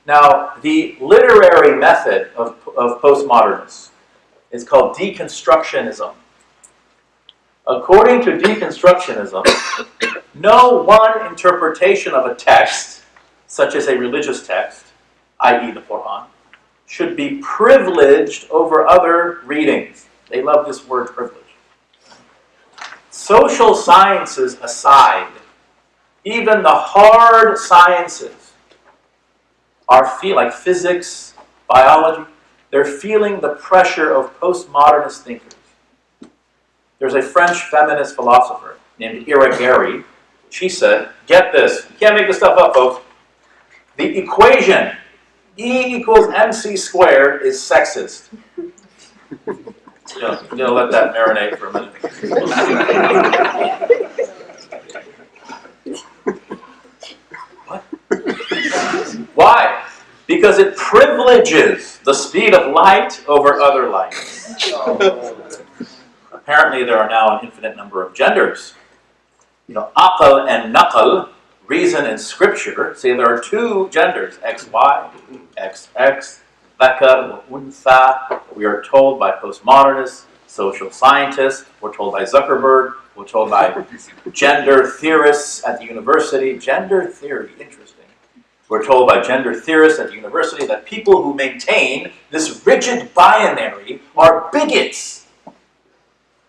Now, the literary method of postmodernists is called deconstructionism. According to deconstructionism, no one interpretation of a text, such as a religious text, i.e. the Quran, should be privileged over other readings. They love this word privilege. Social sciences aside, even the hard sciences like physics, biology, they're feeling the pressure of postmodernist thinkers. There's a French feminist philosopher named Irigaray. She said, get this, you can't make this stuff up, folks. The equation E equals MC squared is sexist. I'm going to let that marinate for a minute. What? Why? Because it privileges the speed of light over other light. Apparently there are now an infinite number of genders. Aql and naql, reason and scripture, say there are two genders, XY, XX, dhakar, untha. We are told by postmodernists, social scientists, we're told by Zuckerberg, we're told by gender theorists at the university. Gender theory, interesting. We're told by gender theorists at the university that people who maintain this rigid binary are bigots.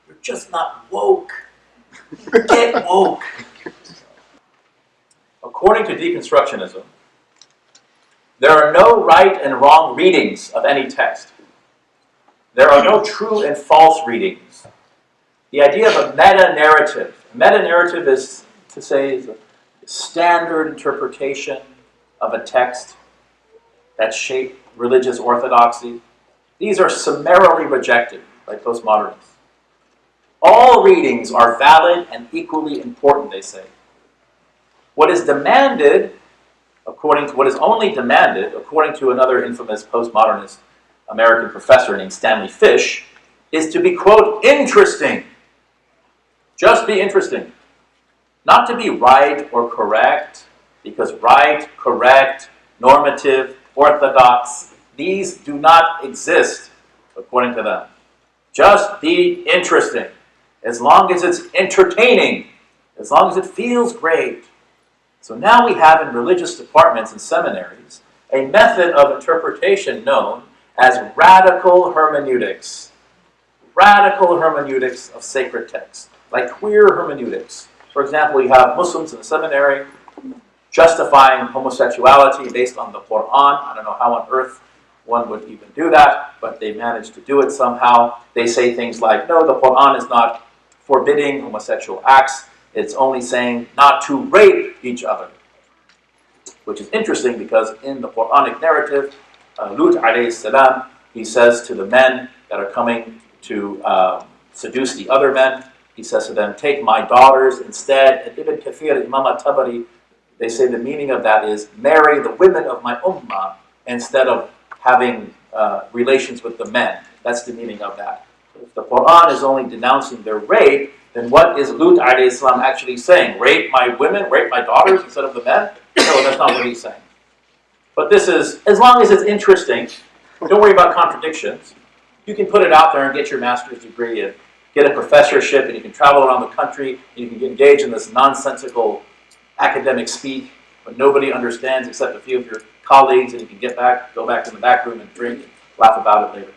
You're just not woke. Get woke. According to deconstructionism, there are no right and wrong readings of any text. There are no true and false readings. The idea of a meta-narrative. A meta-narrative is to say is a standard interpretation of a text that shape religious orthodoxy. These are summarily rejected by postmodernists. All readings are valid and equally important, they say. What is demanded, what is only demanded, according to another infamous postmodernist American professor named Stanley Fish, is to be, quote, interesting. Just be interesting. Not to be right or correct, because right, correct, normative, orthodox, these do not exist, according to them. Just be interesting. As long as it's entertaining, as long as it feels great. So now we have in religious departments and seminaries a method of interpretation known as radical hermeneutics. Radical hermeneutics of sacred texts, like queer hermeneutics. For example, you have Muslims in the seminary justifying homosexuality based on the Quran. I don't know how on earth one would even do that, but they managed to do it somehow. They say things like, no, the Quran is not forbidding homosexual acts. It's only saying not to rape each other. Which is interesting because in the Quranic narrative, Lut alayhi salam, he says to the men that are coming to seduce the other men, he says to them, take my daughters instead. And Ibn Kathir, Imam at-Tabari, they say the meaning of that is marry the women of my ummah instead of having relations with the men. That's the meaning of that. If the Quran is only denouncing their rape, then what is Lut alayhi salam actually saying? Rape my women, rape my daughters instead of the men? No, that's not what he's saying. But this is, as long as it's interesting, don't worry about contradictions. You can put it out there and get your master's degree and get a professorship, and you can travel around the country, and you can engage in this nonsensical academic speak, but nobody understands except a few of your colleagues, and you can go back in the back room and drink and laugh about it later.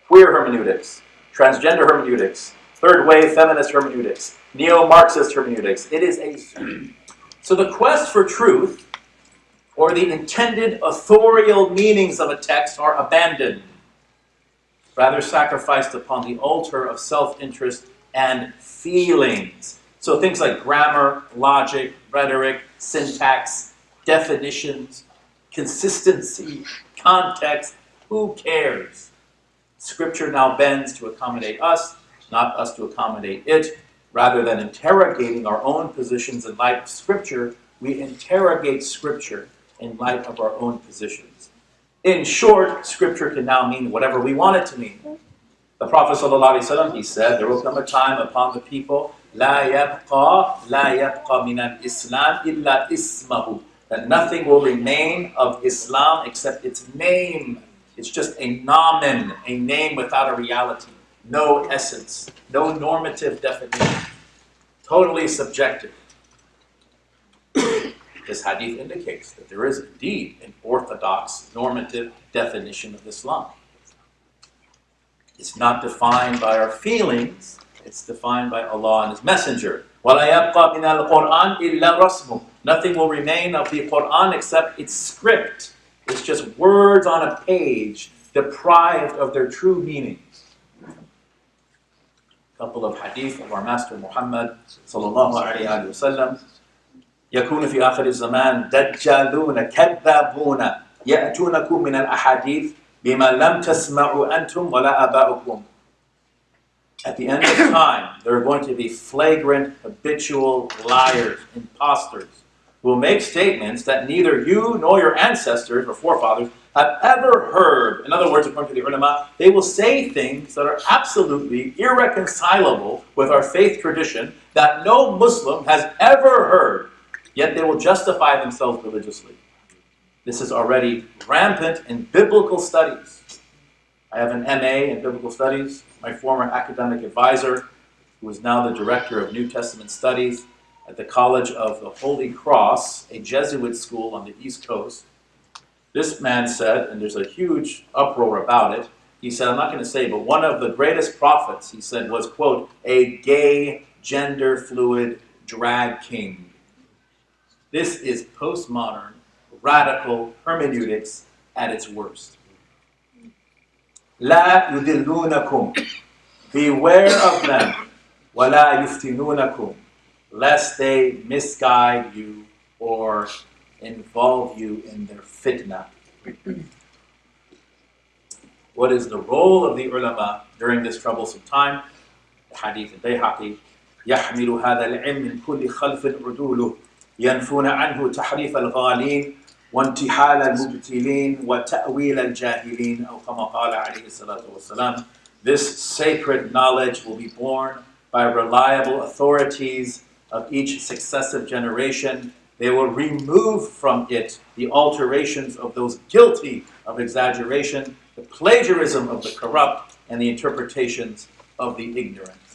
Queer hermeneutics, transgender hermeneutics, third wave feminist hermeneutics, neo-Marxist hermeneutics. It is So the quest for truth, or the intended authorial meanings of a text, are abandoned, rather sacrificed upon the altar of self-interest and feelings. So things like grammar, logic, rhetoric, syntax, definitions, consistency, context, who cares? Scripture now bends to accommodate us, not us to accommodate it. Rather than interrogating our own positions in light of Scripture, we interrogate Scripture in light of our own positions. In short, Scripture can now mean whatever we want it to mean. The Prophet ﷺ, he said, there will come a time upon the people, لا يبقى من الإسلام إلا اسمه, that nothing will remain of Islam except its name. It's just a nomen, a name without a reality, no essence, no normative definition, totally subjective. This hadith indicates that there is indeed an orthodox normative definition of Islam. It's not defined by our feelings, it's defined by Allah and His Messenger. وَلَا يَبْقَى مِنَ الْقُرْآنِ إِلَّا رَسْمُهُ. Nothing will remain of the Quran except its script. It's just words on a page, deprived of their true meanings. A couple of hadith of our Master Muhammad sallallahu alayhi wa sallam. يكون في آخر الزمان دجالون كذابون يأتونكم من الأحاديث بما لم تسمعوا أنتم ولا آباؤكم. At the end of time, there are going to be flagrant, habitual liars, imposters, who will make statements that neither you nor your ancestors or forefathers have ever heard. In other words, according to the ulama, they will say things that are absolutely irreconcilable with our faith tradition that no Muslim has ever heard, yet they will justify themselves religiously. This is already rampant in biblical studies. I have an MA in biblical studies. My former academic advisor, who is now the director of New Testament studies at the College of the Holy Cross, a Jesuit school on the East Coast. This man said, and there's a huge uproar about it, he said, I'm not going to say, but one of the greatest prophets, he said, was, quote, a gay, gender-fluid drag king. This is postmodern, radical hermeneutics at its worst. La yudillunakum. Beware of them. Wala yuftinunakum. Lest they misguide you or involve you in their fitna. What is the role of the ulama during this troublesome time? The hadith al-Bayhaqi. يحمل هذا العلم من كل خلف عدوله ينفون عنه تحريف الغالين وانتحال المبتلين وتأويل الجاهلين أو كما قال عليه الصلاة والسلام. This sacred knowledge will be borne by reliable authorities of each successive generation. They will remove from it the alterations of those guilty of exaggeration, the plagiarism of the corrupt, and the interpretations of the ignorant.